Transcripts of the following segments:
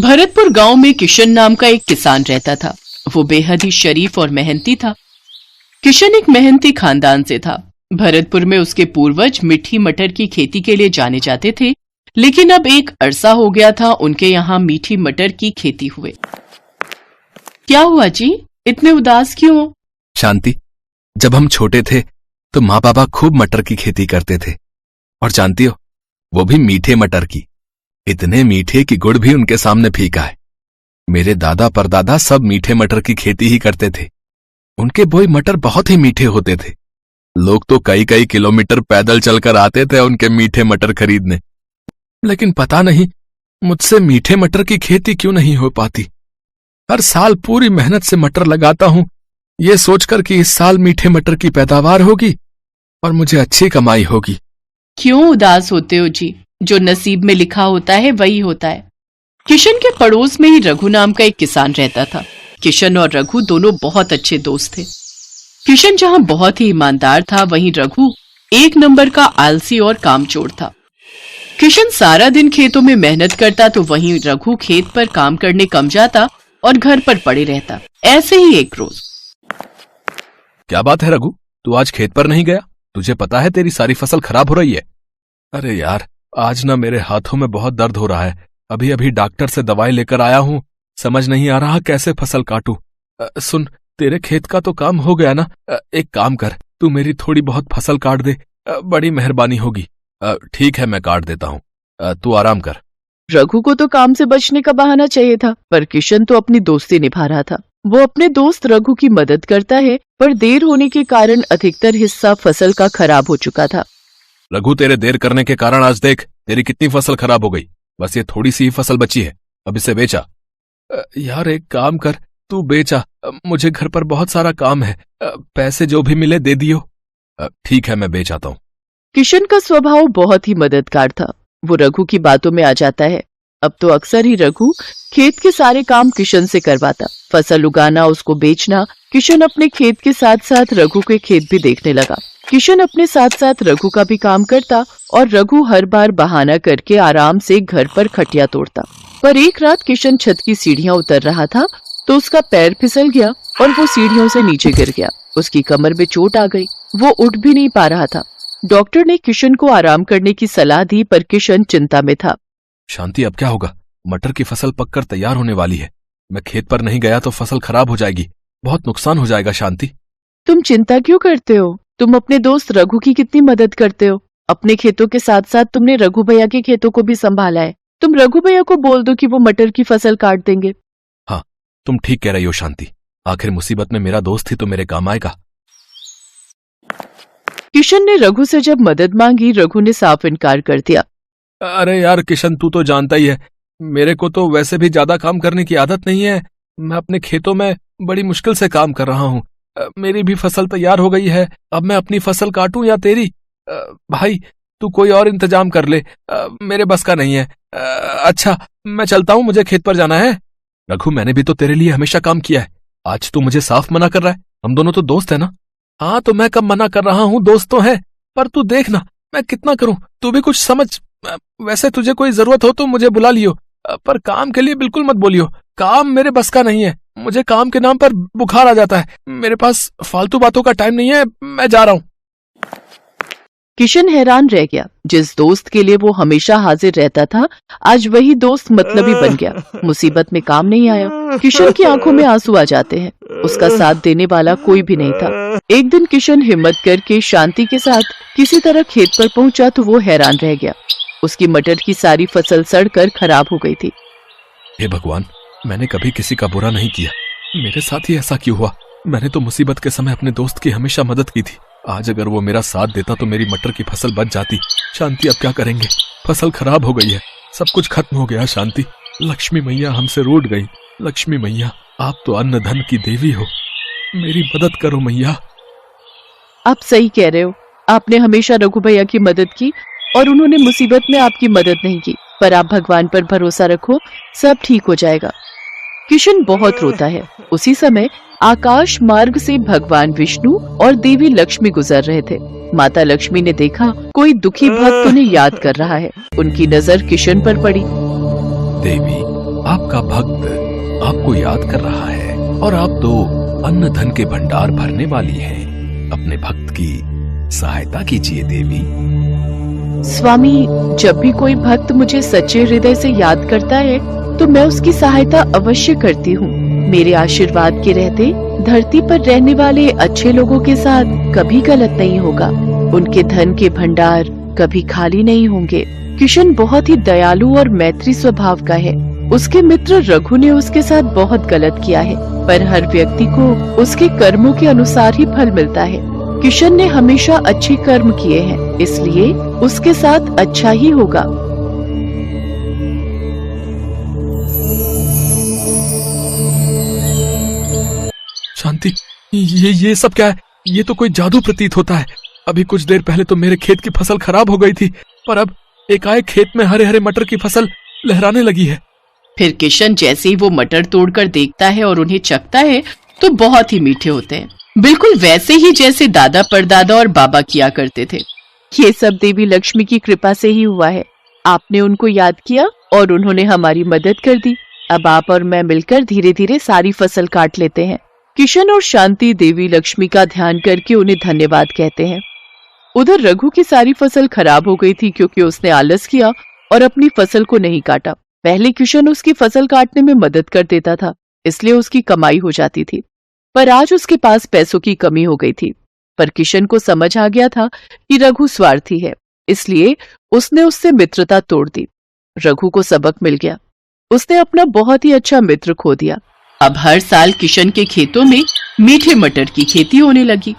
भरतपुर गांव में किशन नाम का एक किसान रहता था। वो बेहद ही शरीफ और मेहनती था। किशन एक मेहनती खानदान से था। भरतपुर में उसके पूर्वज मीठी मटर की खेती के लिए जाने जाते थे, लेकिन अब एक अरसा हो गया था उनके यहाँ मीठी मटर की खेती हुए। क्या हुआ जी, इतने उदास क्यों? शांति, जब हम छोटे थे तो माँ बाबा खूब मटर की खेती करते थे, और जानती हो, वो भी मीठे मटर की। इतने मीठे कि गुड़ भी उनके सामने फीका है। मेरे दादा परदादा सब मीठे मटर की खेती ही करते थे। उनके बोए मटर बहुत ही मीठे होते थे। लोग तो कई कई किलोमीटर पैदल चलकर आते थे उनके मीठे मटर खरीदने। लेकिन पता नहीं मुझसे मीठे मटर की खेती क्यों नहीं हो पाती। हर साल पूरी मेहनत से मटर लगाता हूं, ये सोचकर कि इस साल मीठे मटर की पैदावार होगी और मुझे अच्छी कमाई होगी। क्यों उदास होते हो जी? जो नसीब में लिखा होता है वही होता है। किशन के पड़ोस में ही रघु नाम का एक किसान रहता था। किशन और रघु दोनों बहुत अच्छे दोस्त थे। किशन जहां बहुत ही ईमानदार था, वहीं रघु एक नंबर का आलसी और कामचोर था। किशन सारा दिन खेतों में मेहनत करता तो वहीं रघु खेत पर काम करने कम जाता और घर पर पड़े रहता। ऐसे ही एक रोज। क्या बात है रघु, तू आज खेत पर नहीं गया? तुझे पता है तेरी सारी फसल खराब हो रही है। अरे यार, आज ना मेरे हाथों में बहुत दर्द हो रहा है। अभी अभी डॉक्टर से दवाई लेकर आया हूँ। समझ नहीं आ रहा कैसे फसल काटूं। सुन, तेरे खेत का तो काम हो गया ना? एक काम कर, तू मेरी थोड़ी बहुत फसल काट दे, बड़ी मेहरबानी होगी। ठीक है, मैं काट देता हूँ, तू आराम कर। रघु को तो काम से बचने का बहाना चाहिए था, पर किशन तो अपनी दोस्ती निभा रहा था। वो अपने दोस्त रघु की मदद करता है, पर देर होने के कारण अधिकतर हिस्सा फसल का खराब हो चुका था। रघु, तेरे देर करने के कारण आज देख तेरी कितनी फसल खराब हो गई। बस ये थोड़ी सी ही फसल बची है, अब इसे बेचा। यार एक काम कर, तू बेचा, मुझे घर पर बहुत सारा काम है। पैसे जो भी मिले दे दियो। ठीक है, मैं बेच आता हूँ। किशन का स्वभाव बहुत ही मददगार था। वो रघु की बातों में आ जाता है। अब तो अक्सर ही रघु खेत के सारे काम किशन से करवाता। फसल उगाना, उसको बेचना। किशन अपने खेत के साथ साथ रघु के खेत भी देखने लगा। किशन अपने साथ साथ रघु का भी काम करता और रघु हर बार बहाना करके आराम से घर पर खटिया तोड़ता। पर एक रात किशन छत की सीढ़ियां उतर रहा था तो उसका पैर फिसल गया और वो सीढ़ियों से नीचे गिर गया। उसकी कमर में चोट आ गई, वो उठ भी नहीं पा रहा था। डॉक्टर ने किशन को आराम करने की सलाह दी, पर किशन चिंता में था। शांति, अब क्या होगा? मटर की फसल पककर तैयार होने वाली है। मैं खेत पर नहीं गया तो फसल खराब हो जाएगी, बहुत नुकसान हो जाएगा। शांति, तुम चिंता क्यों करते हो? तुम अपने दोस्त रघु की कितनी मदद करते हो। अपने खेतों के साथ साथ तुमने रघु भैया के खेतों को भी संभाला है। तुम रघु भैया को बोल दो कि वो मटर की फसल काट देंगे। हाँ, तुम ठीक कह रही हो शांति। आखिर मुसीबत में मेरा दोस्त ही तो मेरे काम आएगा। किशन ने रघु से जब मदद मांगी, रघु ने साफ इनकार कर दिया। अरे यार किशन, तू तो जानता ही है, मेरे को तो वैसे भी ज्यादा काम करने की आदत नहीं है। मैं अपने खेतों में बड़ी मुश्किल से काम कर रहा हूँ। मेरी भी फसल तैयार हो गई है, अब मैं अपनी फसल काटूं या तेरी? भाई तू कोई और इंतजाम कर ले, मेरे बस का नहीं है। अच्छा, मैं चलता हूँ, मुझे खेत पर जाना है। रघु, मैंने भी तो तेरे लिए हमेशा काम किया है, आज तू मुझे साफ मना कर रहा है? हम दोनों तो दोस्त है ना। हाँ, तो मैं कब मना कर रहा हूँ, दोस्त तो है। पर तू देख ना, मैं कितना करूं, तू भी कुछ समझ। वैसे तुझे कोई जरूरत हो तो मुझे बुला लियो, पर काम के लिए बिल्कुल मत बोलियो। काम मेरे बस का नहीं है, मुझे काम के नाम पर बुखार आ जाता है। मेरे पास फालतू बातों का टाइम नहीं है, मैं जा रहा हूँ। किशन हैरान रह गया। जिस दोस्त के लिए वो हमेशा हाजिर रहता था, आज वही दोस्त मतलबी बन गया। मुसीबत में काम नहीं आया। किशन की आंखों में आंसू आ जाते हैं। उसका साथ देने वाला कोई भी नहीं था। एक दिन किशन हिम्मत करके शांति के साथ किसी तरह खेत पर पहुंचा तो वो हैरान रह गया। उसकी मटर की सारी फसल सड़कर खराब हो गई थी। हे भगवान, मैंने कभी किसी का बुरा नहीं किया, मेरे साथ ही ऐसा क्यों हुआ? मैंने तो मुसीबत के समय अपने दोस्त की हमेशा मदद की थी। आज अगर वो मेरा साथ देता तो मेरी मटर की फसल बच जाती। शांति, अब क्या करेंगे? फसल खराब हो गई है, सब कुछ खत्म हो गया। शांति, लक्ष्मी मैया हमसे रूठ गई। लक्ष्मी मैया, आप तो अन्न धन की देवी हो, मेरी मदद करो मैया। आप सही कह रहे हो। आपने हमेशा रघु भैया की मदद की और उन्होंने मुसीबत में आपकी मदद नहीं की, पर आप भगवान पर भरोसा रखो, सब ठीक हो जाएगा। किशन बहुत रोता है। उसी समय आकाश मार्ग से भगवान विष्णु और देवी लक्ष्मी गुजर रहे थे। माता लक्ष्मी ने देखा कोई दुखी भक्त उन्हें याद कर रहा है। उनकी नजर किशन पर पड़ी। देवी, आपका भक्त आपको याद कर रहा है और आप तो अन्न धन के भंडार भरने वाली हैं। अपने भक्त की सहायता कीजिए देवी। स्वामी, जब भी कोई भक्त मुझे सच्चे हृदय से याद करता है तो मैं उसकी सहायता अवश्य करती हूँ। मेरे आशीर्वाद के रहते धरती पर रहने वाले अच्छे लोगों के साथ कभी गलत नहीं होगा। उनके धन के भंडार कभी खाली नहीं होंगे। किशन बहुत ही दयालु और मैत्री स्वभाव का है। उसके मित्र रघु ने उसके साथ बहुत गलत किया है, पर हर व्यक्ति को उसके कर्मों के अनुसार ही फल मिलता है। किशन ने हमेशा अच्छे कर्म किए हैं, इसलिए उसके साथ अच्छा ही होगा। शांति, ये सब क्या है? ये तो कोई जादू प्रतीत होता है। अभी कुछ देर पहले तो मेरे खेत की फसल खराब हो गई थी, पर अब एकाएक खेत में हरे हरे मटर की फसल लहराने लगी है। फिर किशन जैसे ही वो मटर तोड़कर देखता है और उन्हें चखता है तो बहुत ही मीठे होते हैं, बिल्कुल वैसे ही जैसे दादा परदादा और बाबा किया करते थे। ये सब देवी लक्ष्मी की कृपा से ही हुआ है। आपने उनको याद किया और उन्होंने हमारी मदद कर दी। अब आप और मैं मिलकर धीरे धीरे सारी फसल काट लेते हैं। किशन और शांति देवी लक्ष्मी का ध्यान करके उन्हें धन्यवाद कहते हैं। उधर रघु की सारी फसल खराब हो गई थी क्योंकि उसने आलस किया और अपनी फसल को नहीं काटा। पहले किशन उसकी फसल काटने में मदद कर देता था, इसलिए उसकी कमाई हो जाती थी, पर आज उसके पास पैसों की कमी हो गई थी। पर किशन को समझ आ गया था कि रघु स्वार्थी है, इसलिए उसने उससे मित्रता तोड़ दी। रघु को सबक मिल गया। उसने अपना बहुत ही अच्छा मित्र खो दिया। अब हर साल किशन के खेतों में मीठे मटर की खेती होने लगी।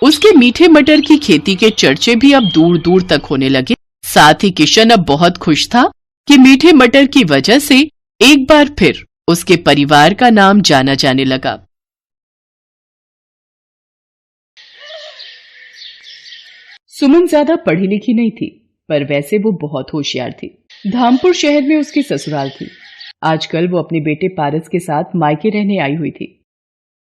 उसके मीठे मटर की खेती के चर्चे भी अब दूर दूर तक होने लगे। साथ ही किशन अब बहुत खुश था कि मीठे मटर की वजह से एक बार फिर उसके परिवार का नाम जाना जाने लगा। सुमन ज्यादा पढ़ी लिखी नहीं थी, पर वैसे वो बहुत होशियार थी। धामपुर शहर में उसकी ससुराल थी। आजकल वो अपने बेटे पारस के साथ मायके रहने आई हुई थी।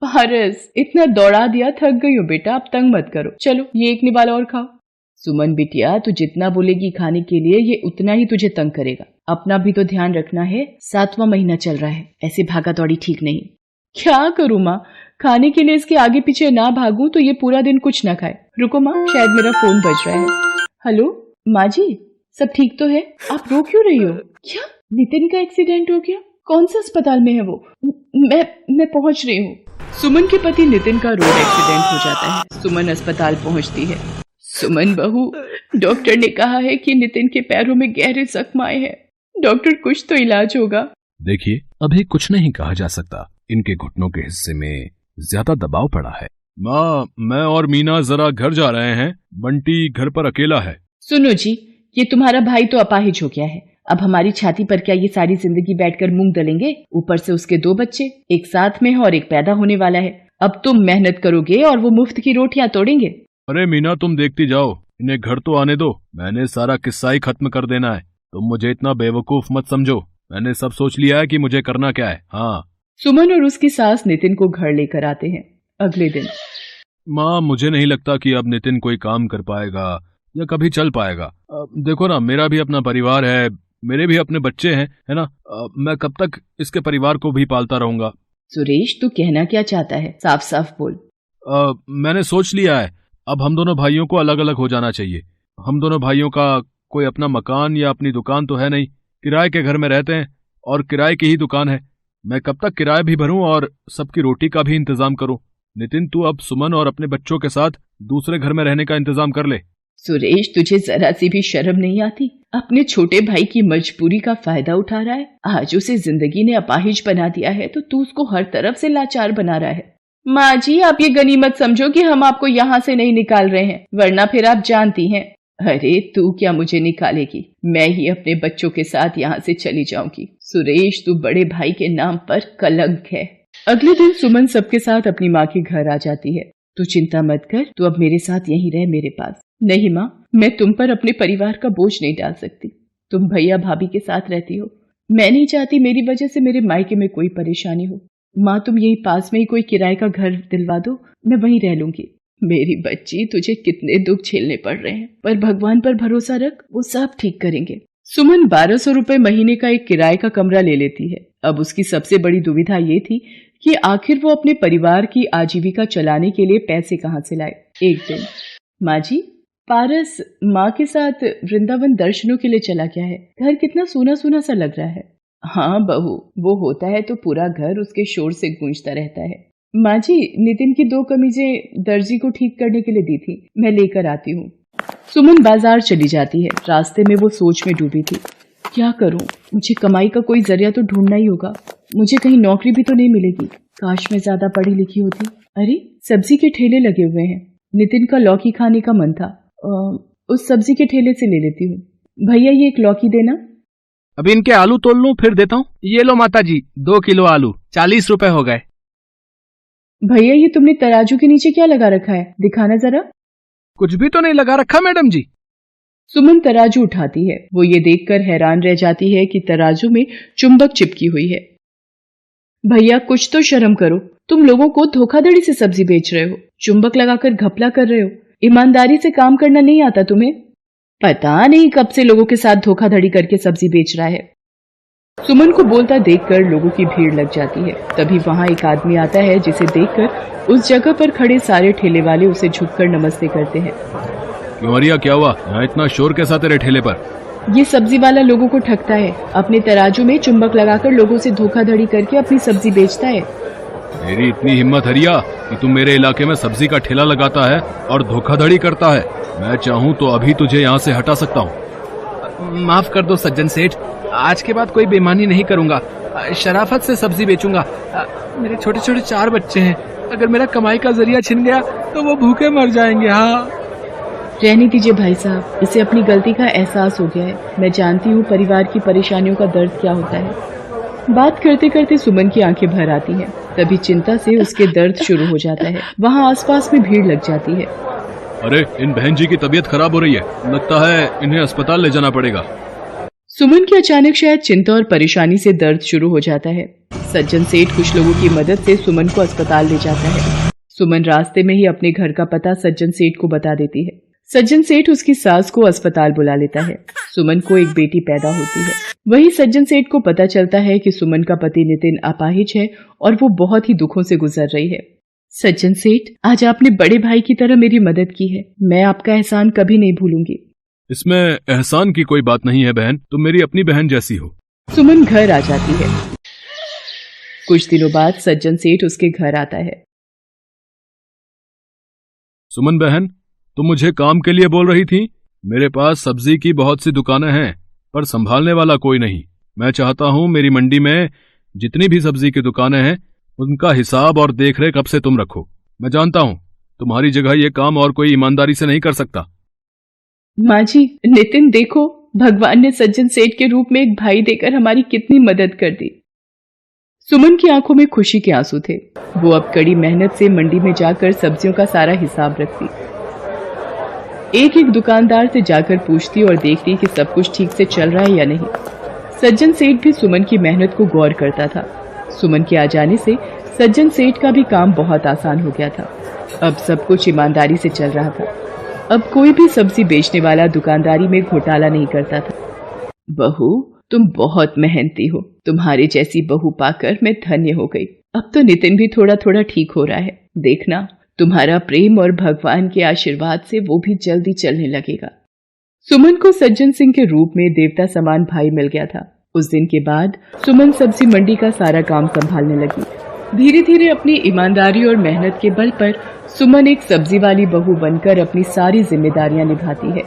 पारस, इतना दौड़ा दिया, थक गई हो बेटा, अब तंग मत करो। चलो ये एक निवाला और खाओ। सुमन बिटिया, तू जितना बोलेगी खाने के लिए ये उतना ही तुझे तंग करेगा। अपना भी तो ध्यान रखना है, 7वां महीना चल रहा है, ऐसे भागा दौड़ी ठीक नहीं। क्या करूँ माँ, खाने के लिए इसके आगे पीछे ना भागूं तो ये पूरा दिन कुछ ना खाए। रुको माँ, शायद मेरा फोन बज रहा है। हेलो माँ जी, सब ठीक तो है? आप रो क्यों रही हो? क्या नितिन का एक्सीडेंट हो गया? कौन से अस्पताल में है वो? मैं पहुंच रही हूँ। सुमन के पति नितिन का रोड एक्सीडेंट हो जाता है। सुमन अस्पताल पहुंचती है। सुमन बहू, डॉक्टर ने कहा है कि नितिन के पैरों में गहरे जख्म आए हैं। डॉक्टर, कुछ तो इलाज होगा। देखिए, अभी कुछ नहीं कहा जा सकता। इनके घुटनों के हिस्से में ज्यादा दबाव पड़ा है। माँ, मैं और मीना जरा घर जा रहे हैं। बंटी घर पर अकेला है। सुनो जी, ये तुम्हारा भाई तो अपाहिज हो गया है। अब हमारी छाती पर क्या ये सारी जिंदगी बैठकर मूंग दलेंगे? ऊपर से उसके 2 बच्चे, एक साथ में है और एक पैदा होने वाला है। अब तुम मेहनत करोगे और वो मुफ्त की रोटियां तोड़ेंगे। अरे मीना, तुम देखती जाओ, इन्हें घर तो आने दो। मैंने सारा किस्सा ही खत्म कर देना है। तुम मुझे इतना बेवकूफ मत समझो। मैंने सब सोच लिया है कि मुझे करना क्या है। हाँ। सुमन और उसकी सास नितिन को घर लेकर आते हैं। अगले दिन, माँ, मुझे नहीं लगता कि अब नितिन कोई काम कर पाएगा या कभी चल पाएगा। देखो ना, मेरा भी अपना परिवार है, मेरे भी अपने बच्चे हैं, है ना। मैं कब तक इसके परिवार को भी पालता रहूंगा। सुरेश, तू कहना क्या चाहता है? साफ साफ बोल। मैंने सोच लिया है, अब हम दोनों भाइयों को अलग अलग हो जाना चाहिए। हम दोनों भाइयों का कोई अपना मकान या अपनी दुकान तो है नहीं, किराए के घर में रहते हैं और किराए की ही दुकान है। मैं कब तक किराया भी भरूं और सबकी रोटी का भी इंतजाम करूं। नितिन, तू अब सुमन और अपने बच्चों के साथ दूसरे घर में रहने का इंतजाम कर ले। सुरेश, तुझे जरा सी भी शर्म नहीं आती? अपने छोटे भाई की मजबूरी का फायदा उठा रहा है। आज उसे जिंदगी ने अपाहिज बना दिया है तो तू उसको हर तरफ से लाचार बना रहा है। माँ जी, आप ये गनीमत समझो कि हम आपको यहाँ से नहीं निकाल रहे हैं, वरना फिर आप जानती हैं। अरे तू क्या मुझे निकालेगी? मैं ही अपने बच्चों के साथ यहाँ से चली जाऊंगी। सुरेश, तू बड़े भाई के नाम पर कलंक है। अगले दिन सुमन सबके साथ अपनी माँ के घर आ जाती है। तू चिंता मत कर, तू अब मेरे साथ यहीं रह, मेरे पास। नहीं माँ, मैं तुम पर अपने परिवार का बोझ नहीं डाल सकती। तुम भैया भाभी के साथ रहती हो, मैं नहीं चाहती मेरी वजह से मेरे मायके में कोई परेशानी हो। माँ, तुम यही पास में ही कोई किराए का घर दिलवा दो, मैं वहीं रह लूंगी। मेरी बच्ची, तुझे कितने दुख झेलने पड़ रहे हैं, पर भगवान पर भरोसा रख, वो सब ठीक करेंगे। सुमन 1200 रुपए महीने का एक किराए का कमरा ले लेती है। अब उसकी सबसे बड़ी दुविधा ये थी कि आखिर वो अपने परिवार की आजीविका चलाने के लिए पैसे कहाँ से लाए। एक दिन, माँ जी, पारस माँ के साथ वृंदावन दर्शनों के लिए चला गया है। घर कितना सूना सूना सा लग रहा है। हाँ बहू, वो होता है तो पूरा घर उसके शोर से गूंजता रहता है। माँ जी, नितिन की 2 कमीजें दर्जी को ठीक करने के लिए दी थी, मैं लेकर आती हूँ। सुमन बाजार चली जाती है। रास्ते में वो सोच में डूबी थी, क्या करूं, मुझे कमाई का कोई जरिया तो ढूंढना ही होगा। मुझे कहीं नौकरी भी तो नहीं मिलेगी। काश मैं ज्यादा पढ़ी लिखी होती। अरे, सब्जी के ठेले लगे हुए हैं। नितिन का लौकी खाने का मन था, उस सब्जी के ठेले से ले लेती हूँ। भैया, ये एक लौकी देना। अभी इनके आलू तोल लूं फिर देता हूँ। ये लो माता जी, 2 किलो आलू, 40 रुपए हो गए। भैया, ये तुमने तराजू के नीचे क्या लगा रखा है, दिखाना जरा। कुछ भी तो नहीं लगा रखा मैडम जी। सुमन तराजू उठाती है। वो ये देखकर हैरान रह जाती है कि तराजू में चुंबक चिपकी हुई है। भैया, कुछ तो शर्म करो, तुम लोगों को धोखाधड़ी से सब्जी बेच रहे हो, चुंबक लगाकर घपला कर रहे हो। ईमानदारी से काम करना नहीं आता तुम्हें? पता नहीं कब से लोगों के साथ धोखाधड़ी करके सब्जी बेच रहा है। सुमन को बोलता देखकर लोगों की भीड़ लग जाती है। तभी वहां एक आदमी आता है, जिसे देखकर उस जगह पर खड़े सारे ठेले वाले उसे झुककर नमस्ते करते हैं। क्यों अरिया, क्या हुआ? यहाँ इतना शोर कैसा तेरे ठेले पर? ये सब्जी वाला लोगों को ठगता है, अपने तराजू में चुंबक लगाकर लोगों से धोखाधड़ी करके अपनी सब्जी बेचता है। तेरी इतनी हिम्मत हरिया कि तू मेरे इलाके में सब्जी का ठेला लगाता है और धोखाधड़ी करता है। मैं चाहूँ तो अभी तुझे यहाँ से हटा सकता हूँ। माफ कर दो सज्जन सेठ, आज के बाद कोई बेईमानी नहीं करूंगा। शराफत से सब्जी बेचूंगा। मेरे छोटे छोटे 4 बच्चे हैं, अगर मेरा कमाई का जरिया छिन गया तो वो भूखे मर जाएंगे। हाँ, रहने दीजिए भाई साहब, इसे अपनी गलती का एहसास हो गया है। मैं जानती हूँ परिवार की परेशानियों का दर्द क्या होता है। बात करते करते सुमन की आंखें भर आती हैं। तभी चिंता से उसके दर्द शुरू हो जाता है। वहाँ आसपास में भीड़ लग जाती है। अरे, इन बहन जी की तबीयत खराब हो रही है, लगता है इन्हें अस्पताल ले जाना पड़ेगा। सुमन की अचानक शायद चिंता और परेशानी से दर्द शुरू हो जाता है। सज्जन सेठ कुछ लोगों की मदद से सुमन को अस्पताल ले जाता है। सुमन रास्ते में ही अपने घर का पता सज्जन सेठ को बता देती है। सज्जन सेठ उसकी सास को अस्पताल बुला लेता है। सुमन को एक बेटी पैदा होती है। वही सज्जन सेठ को पता चलता है कि सुमन का पति नितिन अपाहिज है और वो बहुत ही दुखों से गुजर रही है। सज्जन सेठ, आज आपने बड़े भाई की तरह मेरी मदद की है, मैं आपका एहसान कभी नहीं भूलूंगी। इसमें एहसान की कोई बात नहीं है बहन, तुम मेरी अपनी बहन जैसी हो। सुमन घर आ जाती है। कुछ दिनों बाद सज्जन सेठ उसके घर आता है। सुमन बहन, तुम मुझे काम के लिए बोल रही थी? मेरे पास सब्जी की बहुत सी दुकानें हैं, पर संभालने वाला कोई नहीं। मैं चाहता हूँ मेरी मंडी में जितनी भी सब्जी की दुकानें हैं उनका हिसाब और देखरेख अब से तुम रखो। मैं जानता हूँ तुम्हारी जगह ये काम और कोई ईमानदारी से नहीं कर सकता। माँ जी, नितिन देखो, भगवान ने सज्जन सेठ के रूप में एक भाई देकर हमारी कितनी मदद कर दी। सुमन की आंखों में खुशी के आंसू थे। वो अब कड़ी मेहनत से मंडी में जाकर सब्जियों का सारा हिसाब रखती। एक एक दुकानदार से जाकर पूछती और देखती कि सब कुछ ठीक से चल रहा है या नहीं। सज्जन सेठ भी सुमन की मेहनत को गौर करता था। सुमन के आ जाने से सज्जन सेठ का भी काम बहुत आसान हो गया था। अब सब कुछ ईमानदारी से चल रहा था। अब कोई भी सब्जी बेचने वाला दुकानदारी में घोटाला नहीं करता था। बहू, तुम बहुत मेहनती हो, तुम्हारी जैसी बहू पाकर मैं धन्य हो गई। अब तो नितिन भी थोड़ा थोड़ा ठीक हो रहा है। देखना, तुम्हारा प्रेम और भगवान के आशीर्वाद से वो भी जल्दी चलने लगेगा। सुमन को सज्जन सिंह के रूप में देवता समान भाई मिल गया था। उस दिन के बाद सुमन सब्जी मंडी का सारा काम संभालने लगी। धीरे धीरे अपनी ईमानदारी और मेहनत के बल पर सुमन एक सब्जी वाली बहू बनकर अपनी सारी जिम्मेदारियां निभाती है।